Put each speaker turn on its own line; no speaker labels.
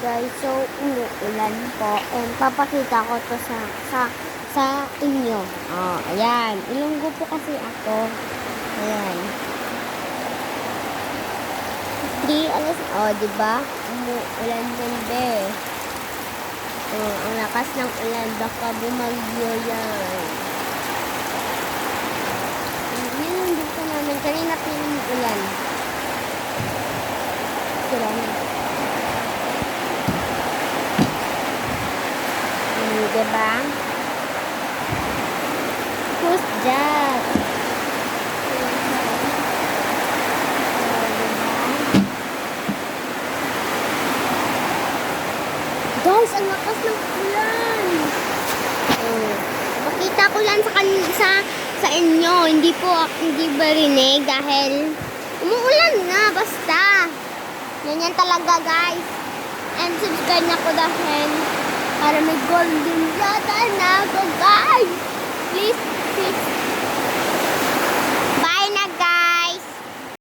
guys, so umuulan po and papakita ko to sa inyo. Oh, ayan. Ilonggo po kasi ako. Ayan. 3 alas, oh, di ba? Umuulan din be. Oh, ang lakas ng ulan, baka bumagyo yan. Yun yung dito namin. Kanina pa yung ulan. Diba? Who's that? Guys, ang lakas ng ulan. Makita ko lang sa inyo. Hindi barinig dahil umuulan na basta. Ganyan talaga guys. And subscribe na ko dahil para may golden yata na ako guys.